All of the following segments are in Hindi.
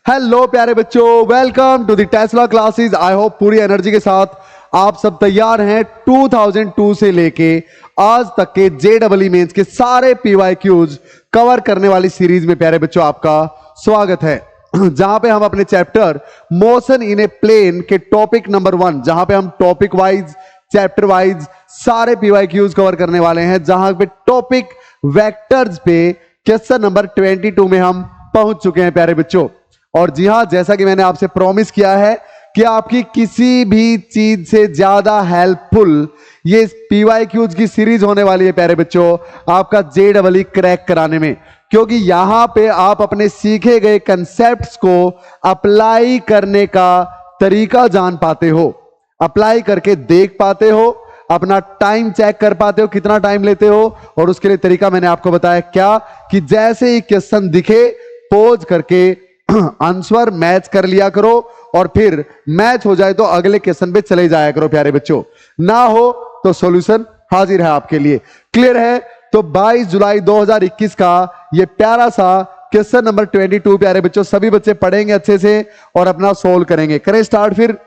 हेलो प्यारे बच्चों, welcome to the Tesla classes. I hope पूरी एनर्जी के साथ आप सब तैयार हैं 2002 से लेके आज तक के जेईई मेंस के सारे पीवाईक्यूज कवर करने वाली सीरीज में प्यारे बच्चों आपका स्वागत है, जहां पे हम अपने chapter motion in a plane के टॉपिक नंबर 1, जहां पे हम टॉपिक वाइज चैप्टर वाइज सारे पीवाईक्यूज कवर करने वाले हैं, जहां पे टॉपिक वेक्टर्स पे क्वेश्चन नंबर 22 में हम पहुंच चुके हैं प्यारे बच्चों। और जी हां, जैसा कि मैंने आपसे प्रॉमिस किया है कि आपकी किसी भी चीज से ज्यादा हेल्पफुल ये पीवाईक्यूज की सीरीज होने वाली है प्यारे बच्चों, आपका जेईई क्रैक कराने में, क्योंकि यहां पे आप अपने सीखे गए कंसेप्ट्स को अप्लाई करने का तरीका जान पाते हो, अप्लाई करके देख पाते हो, अपना टाइम चेक कर पाते हो कितना टाइम लेते हो। और उसके लिए तरीका मैंने आपको बताया क्या, कि जैसे ही क्वेश्चन दिखे पोज करके आंसर मैच कर लिया करो और फिर मैच हो जाए तो अगले क्वेश्चन पे चले जाया करो प्यारे बच्चों, ना हो तो सॉल्यूशन हाजिर है आपके लिए। क्लियर है? तो 22 जुलाई 2021 का ये प्यारा सा क्वेश्चन नंबर 22 प्यारे बच्चों सभी बच्चे पढ़ेंगे अच्छे से और अपना सोल्व करेंगे। करें स्टार्ट। फिर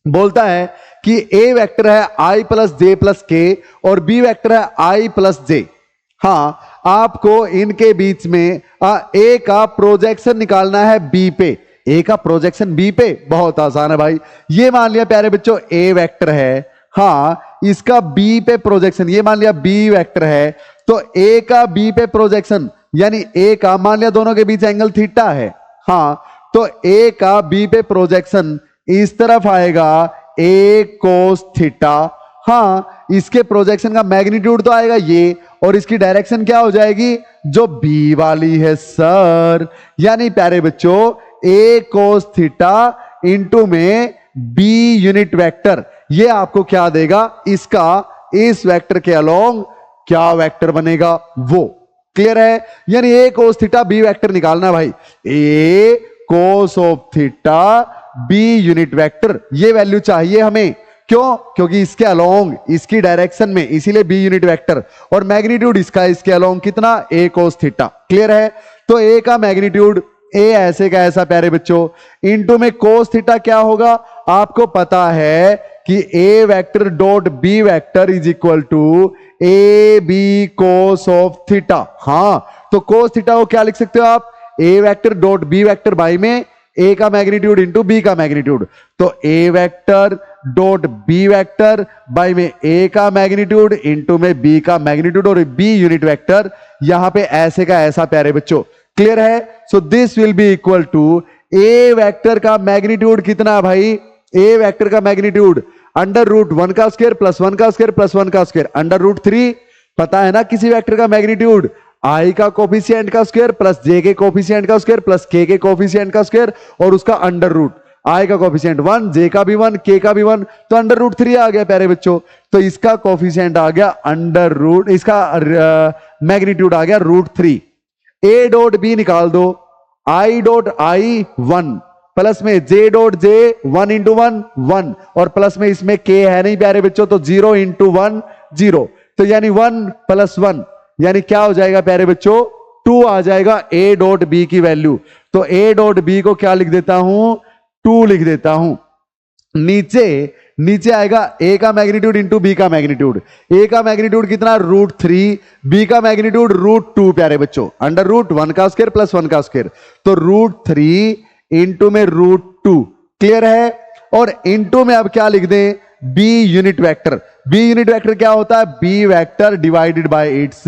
बोलता है कि ए वेक्टर है i प्लस जे प्लस के और बी वेक्टर है i प्लस जे। हाँ, आपको इनके बीच में ए का प्रोजेक्शन निकालना है बी पे। ए का प्रोजेक्शन बी पे बहुत आसान है भाई। ये मान लिया प्यारे बच्चों ए वेक्टर है, हाँ इसका बी पे प्रोजेक्शन, ये मान लिया बी वेक्टर है, तो ए का बी पे प्रोजेक्शन यानी ए का मान लिया दोनों के बीच एंगल थीटा है, हाँ तो ए का बी पे प्रोजेक्शन इस तरफ आएगा ए कोस थीटा। हाँ, इसके प्रोजेक्शन का मैग्नीट्यूड तो आएगा ये, और इसकी डायरेक्शन क्या हो जाएगी जो बी वाली है सर, यानी प्यारे बच्चों ए कोस थीटा इंटू में बी यूनिट वेक्टर, ये आपको क्या देगा, इसका इस वेक्टर के अलोंग क्या वेक्टर बनेगा वो। क्लियर है? यानी A cos theta B vector निकालना भाई, A cos of theta B unit vector, ये वैल्यू चाहिए हमें। क्यों? क्योंकि इसके अलोंग इसकी डायरेक्शन में, इसीलिए बी यूनिट वेक्टर, और मैग्नीट्यूड इसका इसके अलोंग कितना, ए कोस थीटा। क्लियर है? तो ए का मैग्नीट्यूड ए ऐसे का ऐसा प्यारे बच्चों इंटू में कोस थीटा क्या होगा, आपको पता है कि A vector dot B vector is equal to A B cos of theta. हाँ, तो कोस थीटा को क्या लिख सकते हो आप, A vector dot B vector by में ए का मैग्नीट्यूड इंटू बी का मैग्नीट्यूड, तो A vector dot B vector by में ए का मैग्नीट्यूड इंटू में बी का मैग्नीट्यूड, और बी यूनिट वेक्टर यहां पे ऐसे का ऐसा प्यारे बच्चों। क्लियर है? So this will be equal to A vector का मैग्नीट्यूड कितना भाई, ए वेक्टर का मैग्नीट्यूड अंडर रूट 1 का स्क्वायर प्लस 1 का स्क्वायर प्लस 1 का स्क्वायर अंडर रूट 3। पता है ना किसी वेक्टर का मैग्नीट्यूड आई का कोफिशिएंट का स्क्वायर प्लस जे के कोफिशिएंट का स्क्वायर प्लस के कोफिशिएंट का स्क्वायर और उसका अंडर रूट, आई का कोफिशिएंट 1, जे का भी 1, के का भी 1, तो अंडर रूट 3 आ गया प्यारे बच्चों। तो इसका कोफिशिएंट आ गया अंडर रूट, इसका मैग्नीट्यूड आ गया रूट 3। ए डॉट बी निकाल दो, आई डॉट आई 1 प्लस में जे डॉट जे 1 इंटू 1 1, और प्लस में इसमें के है नहीं प्यारे बच्चों, तो 0 इंटू 1 0, तो यानी 1 प्लस 1 यानी क्या हो जाएगा प्यारे बच्चों 2 आ जाएगा ए डॉट बी की वैल्यू। तो ए डॉट बी को क्या लिख देता हूं, 2 लिख देता हूं। नीचे आएगा ए का मैग्नीट्यूड इंटू बी का मैग्नीट्यूड, ए का मैग्नीट्यूड कितना रूट 3, बी का मैग्नीट्यूड रूट 2 प्यारे बच्चों, अंडर रूट 1 का स्क्वायर प्लस 1 का स्क्वायर, तो रूट 3 इंटू में रूट 2। क्लियर है? और इंटू में अब क्या लिख दें, B unit vector. B unit vector क्या होता है, B vector divided by its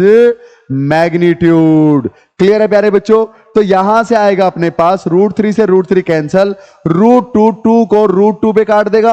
magnitude. Clear है प्यारे बच्चों? तो यहां से आएगा अपने पास रूट 3 से रूट 3 कैंसल, रूट 2 को रूट 2 पे काट देगा,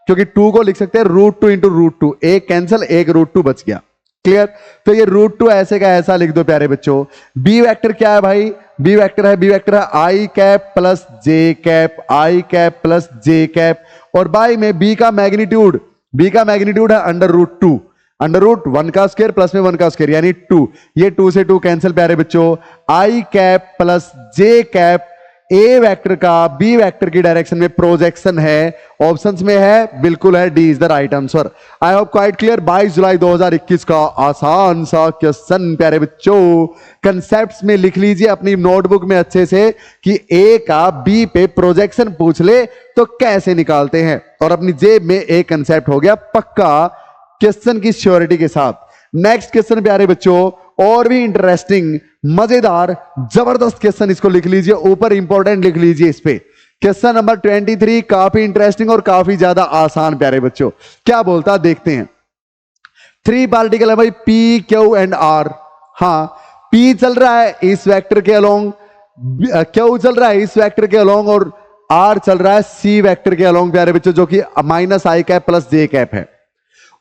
क्योंकि 2 को लिख सकते हैं रूट 2 इंटू रूट 2, एक कैंसल एक रूट 2 बच गया। क्लियर? तो ये रूट 2 ऐसे का ऐसा लिख दो प्यारे बच्चों। बी वेक्टर क्या है भाई, बी वेक्टर है आई कैप प्लस जे कैप, आई कैप प्लस जे कैप, और बाई में बी का मैग्नीट्यूड है अंडर रूट 2, अंडर रूट 1 का स्क्वायर प्लस में 1 का स्क्वायर यानी 2, ये 2 से 2 कैंसिल प्यारे बच्चों, I cap plus J cap A vector का बी वेक्टर की डायरेक्शन में प्रोजेक्शन है? ऑप्शंस में है, बिल्कुल है, D is the right answer. I hope quite clear. 22 जुलाई 2021 का आसान सा क्वेश्चन प्यारे बच्चों, कंसेप्ट्स में लिख लीजिए अपनी नोटबुक में अच्छे से कि ए का बी पे प्रोजेक्शन पूछ ले तो कैसे निकालते हैं, और अपनी जेब में एक कंसेप्ट हो गया पक्का क्वेश्चन की श्योरिटी के साथ। नेक्स्ट क्वेश्चन प्यारे बच्चों, और भी इंटरेस्टिंग, मजेदार, जबरदस्त क्वेश्चन, इसको लिख लीजिए ऊपर, इंपॉर्टेंट लिख लीजिए इस पे। क्वेश्चन नंबर 23 काफी इंटरेस्टिंग और काफी ज्यादा आसान प्यारे बच्चों। क्या बोलता देखते हैं। 3 पार्टिकल है भाई, पी क्यू एंड आर। हाँ, पी चल रहा है इस वेक्टर के अलोंग, क्यू चल रहा है इस वेक्टर के अलोंग, और आर चल रहा है सी वेक्टर के अलोंग प्यारे बच्चों, जो कि माइनस आई कैप प्लस जे कैप है।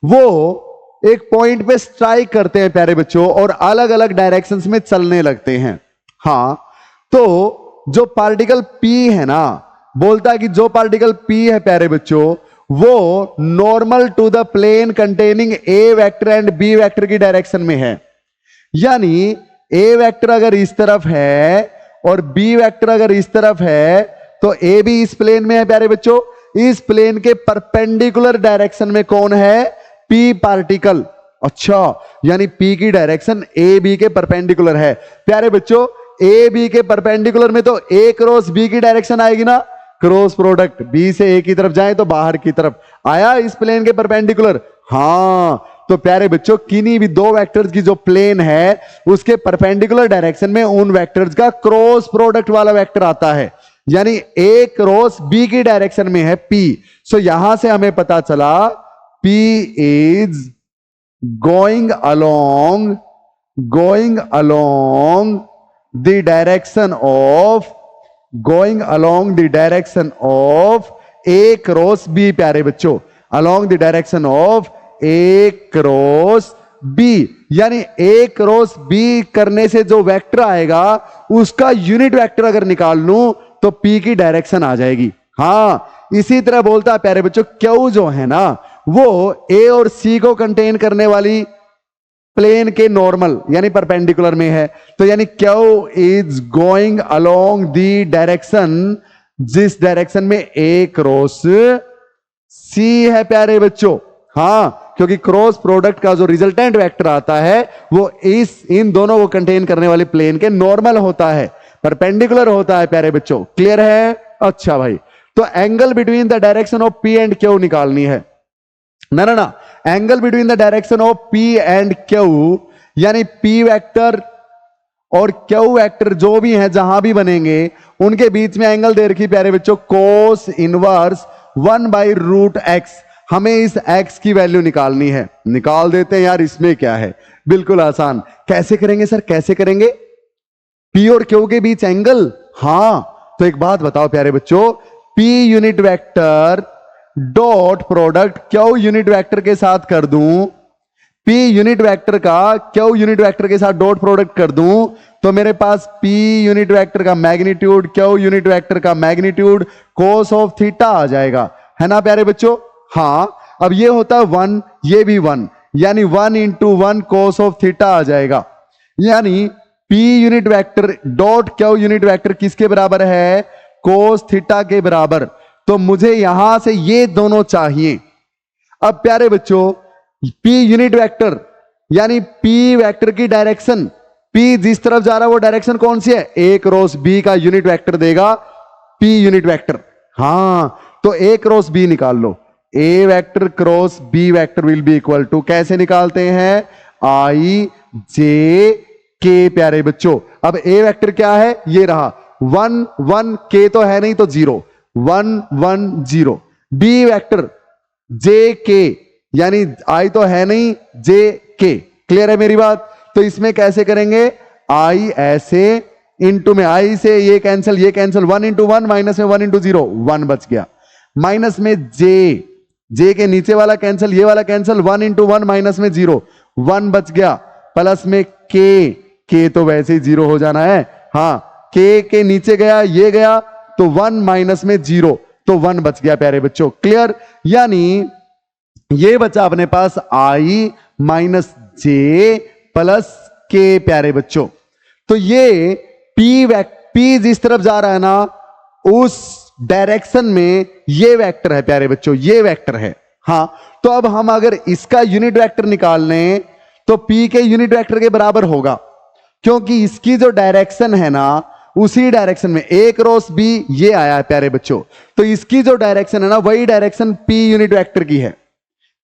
वो एक पॉइंट पे स्ट्राइक करते हैं प्यारे बच्चों और अलग अलग डायरेक्शंस में चलने लगते हैं। हाँ, तो जो पार्टिकल P है ना, बोलता है कि जो पार्टिकल P है प्यारे बच्चों, वो normal to the plane containing A vector and B vector की डायरेक्शन में है। यानी ए वेक्टर अगर इस तरफ है और बी वेक्टर अगर इस तरफ है, तो ए भी इस प्लेन में है प्यारे बच्चों। इस प्लेन के परपेंडिकुलर डायरेक्शन में कौन है? P particle. अच्छा, यानी P की डायरेक्शन ए बी के परपेंडिकुलर है प्यारे बच्चों। ए बी के परपेंडिकुलर में तो A क्रॉस B की डायरेक्शन आएगी ना, क्रॉस प्रोडक्ट B से A की तरफ जाए तो बाहर की तरफ आया इस प्लेन के परपेंडिकुलर। हाँ, तो प्यारे बच्चों किन्हीं भी दो वेक्टर्स की जो प्लेन है उसके परपेंडिकुलर डायरेक्शन में उन वेक्टर्स का क्रॉस प्रोडक्ट वाला वेक्टर आता है, यानी A क्रॉस B की डायरेक्शन में है P। सो यहां से हमें पता चला P is going along the direction of A cross B प्यारे बच्चों, along the direction of A cross B, यानी A क्रॉस B करने से जो वेक्टर आएगा उसका यूनिट वेक्टर अगर निकाल लूं तो P की डायरेक्शन आ जाएगी। हाँ, इसी तरह बोलता है प्यारे बच्चों Q जो है ना, वो A और C को कंटेन करने वाली प्लेन के नॉर्मल यानी परपेंडिकुलर में है, तो यानी Q is going along the direction, जिस डायरेक्शन में A क्रॉस C है प्यारे बच्चों। हाँ, क्योंकि क्रॉस प्रोडक्ट का जो रिजल्टेंट वेक्टर आता है वो इन दोनों को कंटेन करने वाले प्लेन के नॉर्मल होता है, परपेंडिकुलर होता है प्यारे बच्चों। क्लियर है? अच्छा भाई, तो angle between the direction of P and Q निकालनी है ना, angle between the direction of P and Q, यानी P वेक्टर और Q वेक्टर जो भी है जहां भी बनेंगे उनके बीच में एंगल दे रखी प्यारे बच्चों कोस इनवर्स 1/√x। हमें इस x की वैल्यू निकालनी है, निकाल देते हैं यार, इसमें क्या है, बिल्कुल आसान। कैसे करेंगे सर, कैसे करेंगे? P और Q के बीच एंगल। हाँ, तो एक बात बताओ प्यारे बच्चों, P unit vector dot product Q unit vector के साथ कर दूं, P यूनिट वेक्टर का Q यूनिट वेक्टर के साथ डॉट प्रोडक्ट कर दूं, तो मेरे पास P यूनिट वेक्टर का मैग्नीट्यूड Q यूनिट वेक्टर का मैग्नीट्यूड कोस ऑफ थीटा आ जाएगा, है ना प्यारे बच्चों। हाँ, अब ये होता है 1, ये भी 1, यानी 1 × 1 कोस ऑफ थीटा आ जाएगा। यानी P unit vector dot Q unit vector किसके बराबर है? कोस थीटा के बराबर। तो मुझे यहां से ये दोनों चाहिए। अब प्यारे बच्चों P यूनिट वेक्टर यानी P वेक्टर की डायरेक्शन, P जिस तरफ जा रहा है वो डायरेक्शन कौन सी है? A क्रॉस B का यूनिट वेक्टर देगा P यूनिट वेक्टर। हाँ, तो A क्रॉस B निकाल लो, A vector cross B vector will be equal to, कैसे निकालते हैं? I J K प्यारे बच्चों। अब A वेक्टर क्या है? ये रहा 1 1, K तो है नहीं तो 0, 1 1 0। B वेक्टर J K यानी I तो है नहीं, J K। क्लियर है मेरी बात? तो इसमें कैसे करेंगे? I ऐसे, इंटू में I से ये कैंसिल 1 × 1, माइनस में 1 × 0, 1 बच गया, माइनस में J के नीचे वाला कैंसिल, ये वाला कैंसिल, 1 × 1 माइनस में 0, 1 बच गया, प्लस में K तो वैसे ही 0 हो जाना है। हाँ, K के नीचे गया, ये गया, तो 1 माइनस में 0, तो 1 बच गया प्यारे बच्चों। क्लियर? यानी ये बचा अपने पास I minus J plus K प्यारे बच्चों। तो ये P जिस तरफ जा रहा है ना उस डायरेक्शन में ये वेक्टर है प्यारे बच्चों, ये वेक्टर है। हाँ, तो अब हम अगर इसका यूनिट वेक्टर निकाल लें तो P के यूनिट वेक्टर के बराबर होगा, क्योंकि इसकी जो डायरेक्शन है ना उसी डायरेक्शन में A क्रॉस B ये आया है प्यारे बच्चों, तो इसकी जो डायरेक्शन है ना वही डायरेक्शन P यूनिट वेक्टर की है,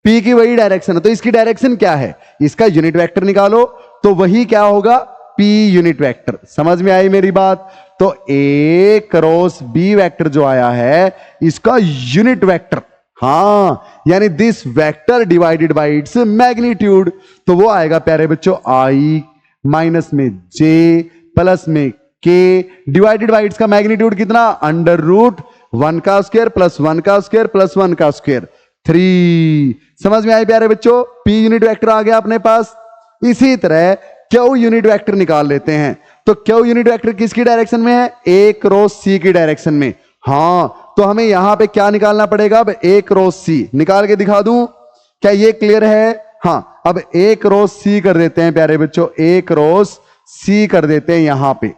P की वही डायरेक्शन है। तो इसकी डायरेक्शन क्या है, इसका यूनिट वेक्टर निकालो तो वही क्या होगा, P यूनिट वेक्टर। समझ में आई मेरी बात? तो A क्रॉस B वेक्टर जो आया है इसका यूनिट वेक्टर, हाँ, यानी this vector divided by its magnitude, तो वो आएगा प्यारे बच्चों I माइनस में J प्लस में K डिवाइडेड बाय इट्स का मैग्नीट्यूड कितना, अंडर रूट 1 का स्क्वायर प्लस 1 का स्क्वायर प्लस 1 का स्क्वायर 3। समझ में आई प्यारे बच्चों? P यूनिट वेक्टर आ गया अपने पास। इसी तरह Q यूनिट वेक्टर निकाल लेते हैं, तो Q यूनिट वेक्टर किसकी डायरेक्शन में है, A क्रॉस C की डायरेक्शन में। हाँ, तो हमें यहां पे क्या निकालना पड़ेगा, अब A क्रॉस C निकाल के दिखा दूं, क्या ये क्लियर है? हाँ, अब A क्रॉस C कर देते हैं प्यारे बच्चों, A क्रॉस C कर देते हैं यहां पे,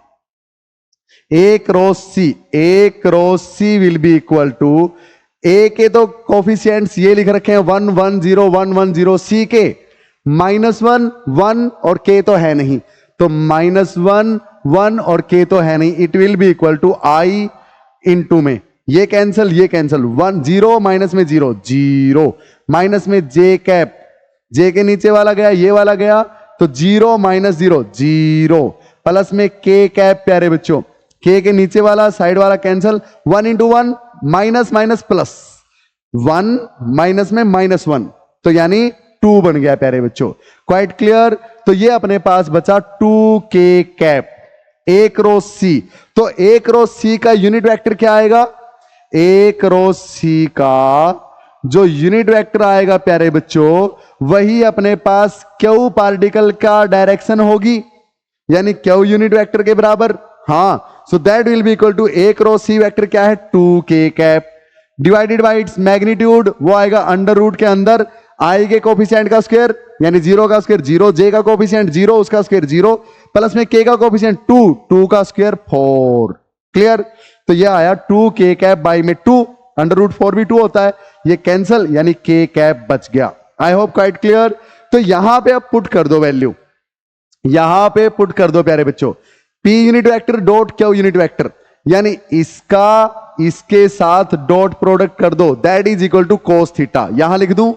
A cross C will be equal to, A के तो कोफिशिएंट्स ये लिख रखे हैं 1 1 0 1 1 0, C के -1 1 और K तो है नहीं, तो -1 1 और K तो है नहीं, it will be equal to I into में ये कैंसल 1 0 माइनस में 0 0 माइनस में J कैप, J के नीचे वाला गया ये वाला गया, तो 0 माइनस 0 0 प्लस में K कैप प्यारे बच्चों, K के नीचे वाला साइड वाला cancel, 1 into 1 minus minus plus, 1 minus में -1, तो यानी 2 बन गया प्यारे बच्चों। Quite clear? तो ये अपने पास बचा 2K cap A cross C। तो A क्रॉस C का यूनिट वेक्टर क्या आएगा, A क्रॉस C का जो यूनिट वेक्टर आएगा प्यारे बच्चों वही अपने पास Q पार्टिकल का डायरेक्शन होगी, यानी Q यूनिट वेक्टर के बराबर। हाँ, so that will be equal to A cross C vector क्या है, 2K cap divided by its magnitude, वो आएगा अंडर रूट के अंदर I के कोफिशिएंट का स्क्वायर यानी 0 का स्क्वायर 0, J का कोफिशिएंट 0 उसका स्क्वायर 0 प्लस में K का कोफिशिएंट 2 2 का स्क्वायर 4। क्लियर? तो ये आया 2K कैप बाई में 2, अंडर रूट 4 भी 2 होता है, ये कैंसल यानी K कैप बच गया। आई होप क्वाइट क्लियर? तो यहां पे अब पुट कर दो वैल्यू, यहां पे पुट कर दो प्यारे बच्चों, P unit vector dot Q unit vector, यानी इसका इसके साथ डॉट प्रोडक्ट कर दो, that is equal to cos theta. यहां लिख दूं,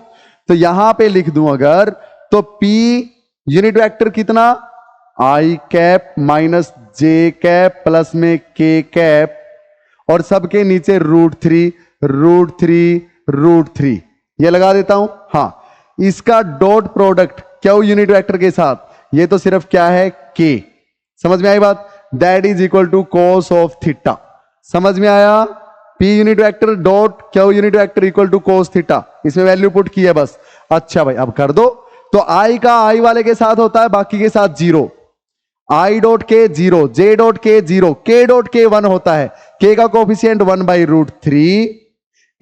तो यहां पे लिख दूं अगर, तो P यूनिट वेक्टर कितना, I cap minus J cap plus में K कैप और सबके नीचे √3 ये लगा देता हूं। हाँ, इसका dot product Q unit vector के साथ, ये तो सिर्फ क्या है K। समझ में आई बात? That is equal to cos of theta. समझ में आया? P unit vector dot Q unit vector equal to cos theta, इसमें वैल्यू पुट की है बस। अच्छा भाई, अब कर दो, तो I का I वाले के साथ होता है, बाकी के साथ 0, I dot K 0, J dot K 0, K dot K 1 होता है, K का कोफिशिएंट 1/√3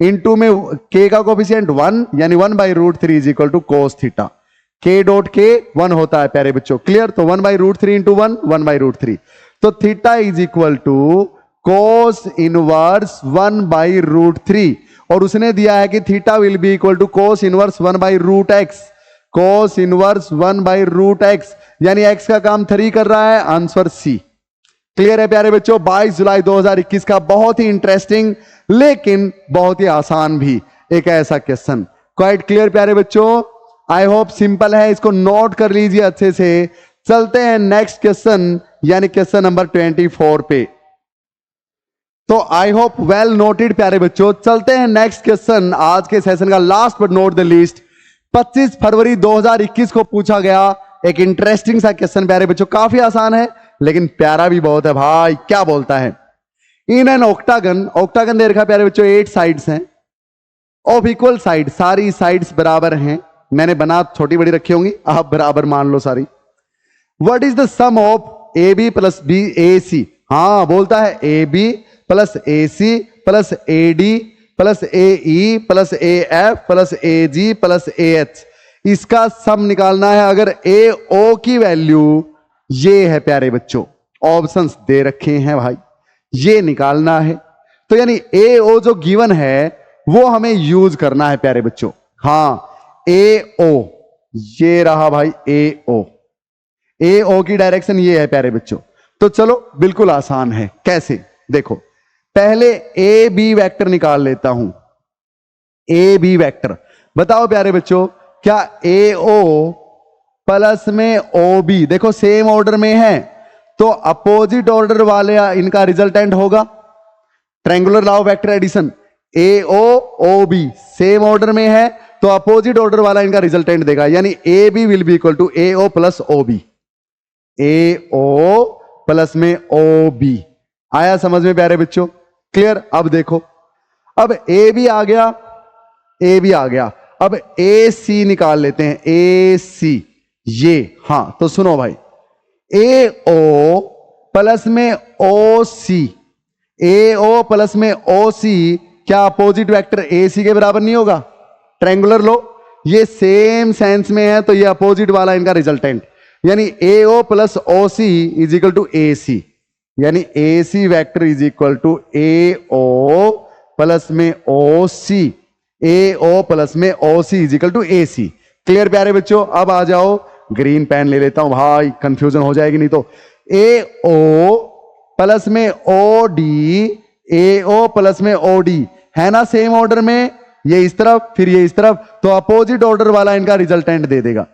इंटू में K का कोफिशिएंट 1 यानी 1/√3 is equal to cos theta. K dot K 1 होता है प्यारे बच्चों, क्लियर? तो 1/√3 इंटू 1 1/√3, तो theta is equal to cos inverse 1/√3, और उसने दिया है कि theta will be equal to cos inverse 1/√x, cos inverse 1/√x, यानी x का काम 3 कर रहा है, आंसर C। क्लियर है प्यारे बच्चों? 22 जुलाई 2021 का बहुत ही इंटरेस्टिंग लेकिन बहुत ही आसान भी एक ऐसा क्वेश्चन। क्वाइट क्लियर प्यारे बच्चों? आई होप सिंपल है, इसको नोट कर लीजिए अच्छे से। चलते हैं नेक्स्ट क्वेश्चन, यानी क्वेश्चन नंबर 24 पे। तो आई होप वेल नोटेड प्यारे बच्चों। चलते हैं नेक्स्ट क्वेश्चन, आज के सेशन का last but not the least. 25 फरवरी 2021 को पूछा गया एक इंटरेस्टिंग सा क्वेश्चन प्यारे बच्चों, काफी आसान है लेकिन प्यारा भी बहुत है भाई। क्या बोलता है, इन एन ऑक्टागन दे रखा प्यारे बच्चों, 8 साइड्स हैं ऑफ इक्वल साइड, सारी साइड्स बराबर हैं। मैंने बना छोटी बड़ी रखी होंगी, आप बराबर मान लो सारी। What is the sum of A B plus B A C? हाँ, बोलता है A B plus A C plus A D plus A E plus A F plus A G plus A H, इसका सम निकालना है। अगर ए ओ की वैल्यू ये है प्यारे बच्चों, ऑप्शंस दे रखे हैं भाई, ये निकालना है। तो यानी ए ओ जो गिवन है वो हमें यूज करना है प्यारे बच्चों। हाँ ए ओ, ये रहा भाई ए ओ, ए ओ की डायरेक्शन ये है प्यारे बच्चों। तो चलो बिल्कुल आसान है, कैसे देखो, पहले ए बी वेक्टर निकाल लेता हूं। ए बी वेक्टर बताओ प्यारे बच्चों, क्या ए ओ प्लस में ओ बी देखो सेम ऑर्डर में है, तो अपोजिट ऑर्डर वाले इनका रिजल्टेंट होगा triangular law of vector addition. A O O B same order में है तो अपोजिट ऑर्डर वाला इनका रिजल्टेंट देगा, यानी A B will be equal to A O plus O B. A O plus में ओ बी आया समझ में प्यारे बच्चों? क्लियर? अब देखो, अब ए बी आ गया, ए बी आ गया, अब ए सी निकाल लेते हैं। ए सी ये, हाँ तो सुनो भाई, ए ओ प्लस में O C, A O plus में ओ सी क्या अपोजिट वेक्टर ए सी के बराबर नहीं होगा? ट्रायंगुलर लो, ये सेम सेंस में है तो ये अपोजिट वाला इनका रिजल्टेंट, यानी A O plus O C is equal to A C, यानी A C vector is equal to A O plus में O C, A O plus में O C is equal to A C. Clear प्यारे बच्चों? अब आ जाओ, ग्रीन पेन ले लेता हूं भाई, कंफ्यूजन हो जाएगी नहीं तो। ए ओ प्लस में ओ डी, ए ओ प्लस में ओ डी है ना सेम ऑर्डर में, ये इस तरफ फिर ये इस तरफ, तो अपोजिट ऑर्डर वाला इनका रिजल्टेंट दे देगा।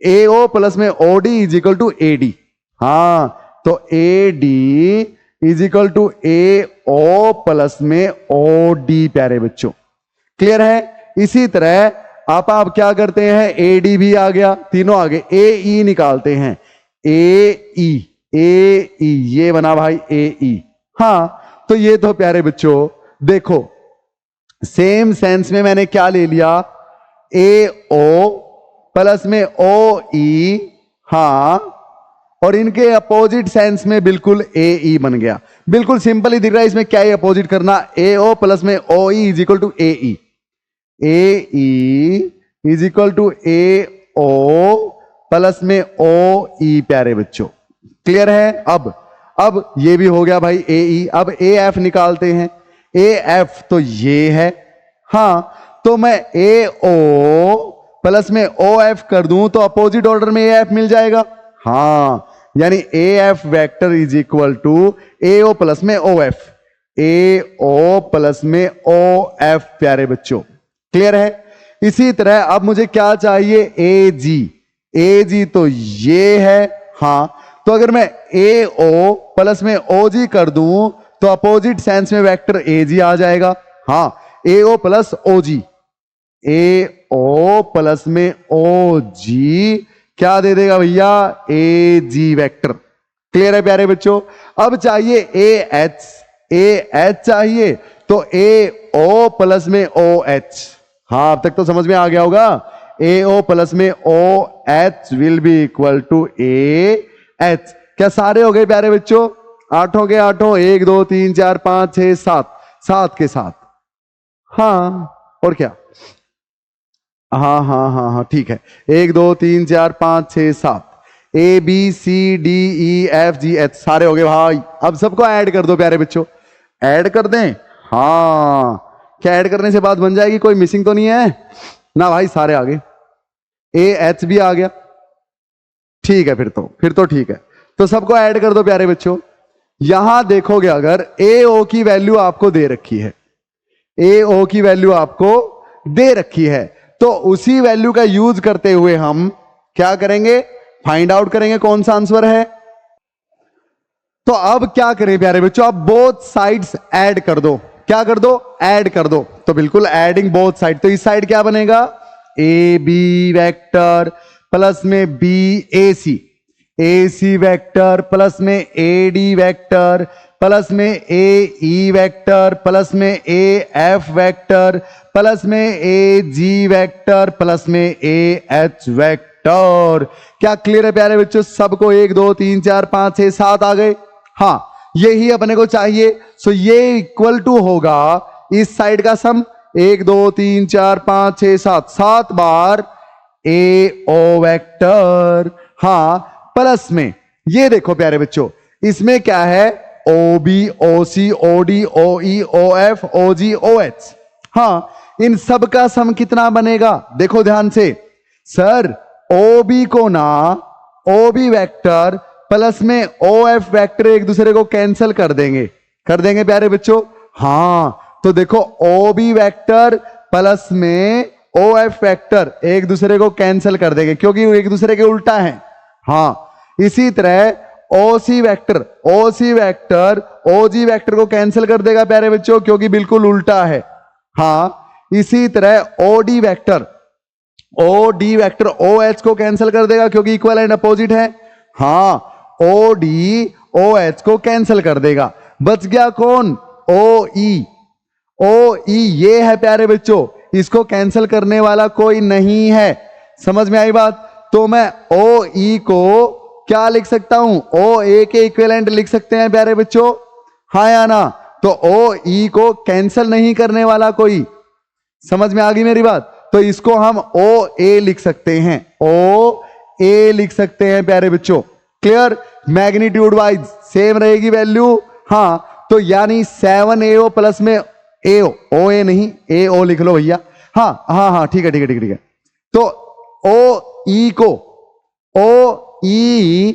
ए ओ प्लस में O D is equal to A D, हाँ तो A D is equal to A O plus में ओ डी प्यारे बच्चों। क्लियर है? इसी तरह आप क्या करते हैं, ए डी भी आ गया, तीनों आ गए, ए ई निकालते हैं। ए ई, ए ई ये बना भाई ए ई, हाँ तो ये तो प्यारे बच्चों देखो सेम सेंस में मैंने क्या ले लिया, ए ओ प्लस में ओ ई, हाँ और इनके अपोजिट सेंस में बिल्कुल ए ई बन गया। बिल्कुल सिंपल ही दिख रहा है, इसमें क्या ही अपोजिट करना, ए ओ प्लस में O E is equal to A E, A E is equal to A O plus में ओ ई प्यारे बच्चों। क्लियर है? अब ये भी हो गया भाई ए ई। अब ए एफ निकालते हैं। ए एफ तो ये है, हाँ तो मैं ए ओ प्लस में ओ एफ कर दूं तो अपोजिट ऑर्डर में ए एफ मिल जाएगा, हाँ यानी A F vector is equal to A O plus में ओ एफ, ए ओ प्लस में ओ एफ प्यारे बच्चों। क्लियर है? इसी तरह अब मुझे क्या चाहिए, ए जी, ए जी तो ये है, हाँ तो अगर मैं ए ओ प्लस में ओ जी कर दूं तो अपोजिट सेंस में वेक्टर ए जी आ जाएगा, हाँ ए ओ प्लस ओ जी, ए ओ प्लस में ओ जी क्या दे देगा भैया, ए जी वेक्टर। क्लियर है प्यारे बच्चों? अब चाहिए ए एच चाहिए तो ए ओ प्लस में ओ एच, हाँ अब तक तो समझ में आ गया होगा, ए ओ प्लस में O H will be equal to A H. क्या सारे हो गए प्यारे बच्चों? आठों के आठों, 1 2 3 4 5 6 7, 7 के 7, हाँ और क्या, हाँ हाँ हाँ हाँ ठीक है, 1 2 3 4 5 6 7, A B C D E F G H सारे हो गए भाई। अब सबको ऐड कर दो प्यारे बच्चों, ऐड कर दें, हाँ क्या ऐड करने से बात बन जाएगी, कोई मिसिंग तो नहीं है ना भाई, सारे आ गए, ए एच भी आ गया, ठीक है फिर तो ठीक है, तो सबको ऐड कर दो प्यारे बच्चों। यहां देखोगे अगर ए ओ की वैल्यू आपको दे रखी है, ए ओ की वैल्यू आपको दे रखी है, तो उसी वैल्यू का यूज करते हुए हम क्या करेंगे, फाइंड आउट करेंगे कौन सा आंसर है। तो अब क्या करें प्यारे बच्चों, अब बोथ साइड्स ऐड कर दो, क्या कर दो, ऐड कर दो, तो बिल्कुल एडिंग बोथ साइड, तो इस साइड क्या बनेगा, ए बी वेक्टर प्लस में B A C vector plus में ए डी वेक्टर प्लस में ए ई वेक्टर प्लस में ए एफ वेक्टर प्लस में ए जी वेक्टर प्लस में ए एच वेक्टर। क्या क्लियर है प्यारे बच्चों? सबको 1 2 3 4 5 6 7 आ गए, हाँ यही अपने को चाहिए। सो ये इक्वल टू होगा इस साइड का सम, 1 2 3 4 5 6 7, 7 बार ए ओ वेक्टर, हाँ प्लस में ये देखो प्यारे बच्चों, इसमें क्या है, ओ बी, ओ सी, ओ डी, ओ ई, ओ एफ, ओ जी, ओ एच। हाँ, इन सब का सम कितना बनेगा? देखो ध्यान से सर, ओ बी को ना ओ बी वेक्टर प्लस में ओ एफ वेक्टर एक दूसरे को कैंसिल कर देंगे प्यारे बच्चों। हाँ, तो देखो ओ बी वेक्टर प्लस में ओ एफ वेक्टर एक दूसरे को कैंसिल कर देंगे क्योंकि वो एक दूसरे के उल्टा है। हाँ, इसी तरह ओ सी वेक्टर ओ जी वेक्टर को कैंसिल कर देगा प्यारे बच्चों क्योंकि बिल्कुल उल्टा है। हाँ, इसी तरह O D vector O H को कैंसिल कर देगा क्योंकि इक्वल एंड अपोजिट है। हाँ, ओ डी ओ एच को कैंसिल कर देगा। बच गया कौन? ओ ई ये है प्यारे बच्चों, इसको कैंसिल करने वाला कोई नहीं है। समझ में आई बात? तो मैं ओ ई को क्या लिख सकता हूं? ओ ए के इक्विवेलेंट लिख सकते हैं प्यारे बच्चों, हाँ या ना? तो ओ ई को कैंसिल नहीं करने वाला कोई। समझ में आ गई मेरी बात? तो इसको हम ओ ए लिख सकते हैं, ओ ए लिख सकते हैं प्यारे बच्चों। क्लियर? मैग्नीट्यूड वाइज सेम रहेगी वैल्यू। हाँ, तो यानी 7AO प्लस में AO, ओ ए नहीं AO लिख लो भैया। हाँ हाँ हाँ, ठीक है। तो O E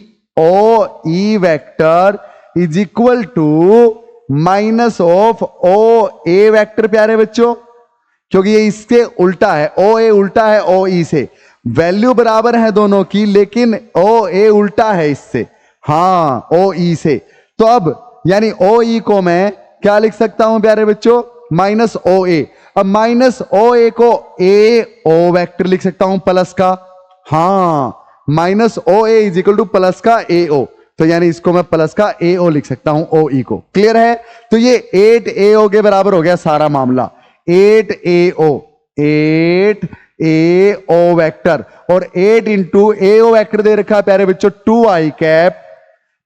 vector is equal to minus of O A vector प्यारे बच्चों, क्योंकि ये इसके उल्टा है, ओ ए उल्टा है ओ ई से। वैल्यू बराबर है दोनों की लेकिन ओ ए उल्टा है इससे, हाँ ओ ई से। तो अब यानी ओ ई को मैं क्या लिख सकता हूं प्यारे बच्चों? माइनस ओ ए। अब माइनस ओ ए को ए ओ वेक्टर लिख सकता हूं प्लस का, हाँ minus O A is equal to plus का ए ओ, तो यानी इसको मैं प्लस का ए ओ लिख सकता हूं ओ ई को। क्लियर है? तो ये 8AO के बराबर हो गया सारा मामला। 8AO वेक्टर, और 8 इंटू AO वेक्टर दे रखा है प्यारे बच्चों 2i cap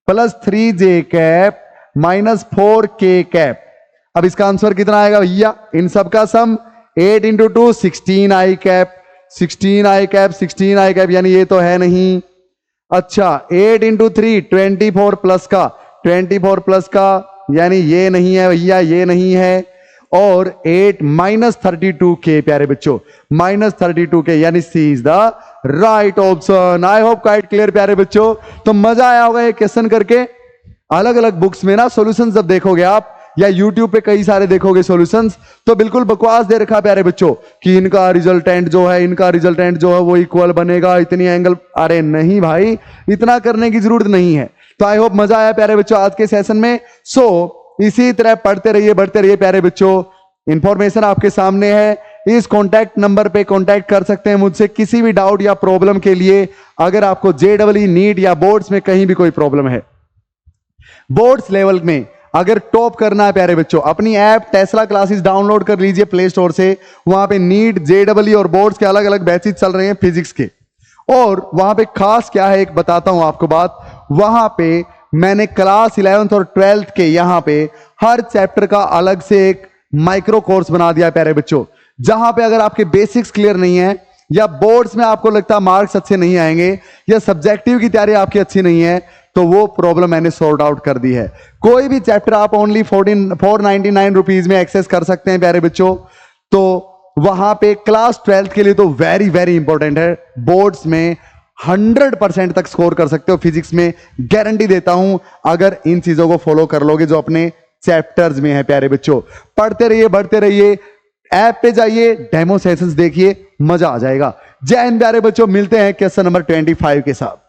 plus 3j cap minus 4k cap. अब इसका आंसर कितना आएगा भैया? इन सब का सम 8 इंटू 2 16i कैप, यानी ये तो है नहीं। अच्छा, 8 इंटू 3 24 प्लस का, यानी ये नहीं है भैया, ये नहीं है। और 8 माइनस 32k प्यारे बच्चों, माइनस 32k, यानी C is the right option. I hope quite clear प्यारे बच्चों। तो मजा आया होगा ये क्वेश्चन करके। अलग अलग बुक्स में ना सॉल्यूशंस जब देखोगे आप या YouTube पे कई सारे देखोगे सॉल्यूशंस, तो बिल्कुल बकवास दे रखा प्यारे बच्चों कि इनका रिजल्टेंट जो है वो इक्वल बनेगा इतनी एंगल। अरे नहीं भाई, इतना करने की जरूरत नहीं है। तो आई होप मजा आया प्यारे बच्चों आज के सेशन में। सो इसी तरह पढ़ते रहिए, बढ़ते रहिए प्यारे बच्चों। इंफॉर्मेशन आपके सामने है, इस कॉन्टैक्ट नंबर पे कॉन्टैक्ट कर सकते हैं मुझसे किसी भी डाउट या प्रॉब्लम के लिए। अगर आपको JEE नीट या बोर्ड्स में कहीं भी कोई प्रॉब्लम है, बोर्ड्स लेवल में अगर टॉप करना है प्यारे बच्चों, अपनी ऐप टेस्ला क्लासेस डाउनलोड कर लीजिए प्ले स्टोर से। वहां पे नीट, JEE और बोर्ड्स के अलग अलग बैचेस चल रहे हैं फिजिक्स के। और वहां पे खास क्या है एक बताता हूं आपको बात। वहां पे मैंने क्लास 11th और 12th के यहां पे हर चैप्टर का अलग से एक माइक्रो कोर्स बना दिया है प्यारे बच्चों, जहां पे अगर आपके बेसिक्स क्लियर नहीं है या बोर्ड्स में आपको लगता है मार्क्स अच्छे नहीं आएंगे या सब्जेक्टिव की तैयारी आपकी अच्छी नहीं है, तो वो प्रॉब्लम मैंने सॉर्ट आउट कर दी है। कोई भी चैप्टर आप ओनली 499 रुपीज में एक्सेस कर सकते हैं प्यारे बच्चों। तो वहां पे क्लास 12th के लिए तो वेरी वेरी इंपॉर्टेंट है। बोर्ड्स में 100% तक स्कोर कर सकते हो फिजिक्स में, गारंटी देता हूं अगर इन चीजों को फॉलो कर लोगे जो अपने चैप्टर्स में है प्यारे बच्चों। पढ़ते रहिए, बढ़ते रहिए, ऐप पे जाइए, डेमो सेशंस देखिए, मजा आ जाएगा। जय हिंद प्यारे बच्चों, मिलते हैं क्वेश्चन नंबर 25 के साथ।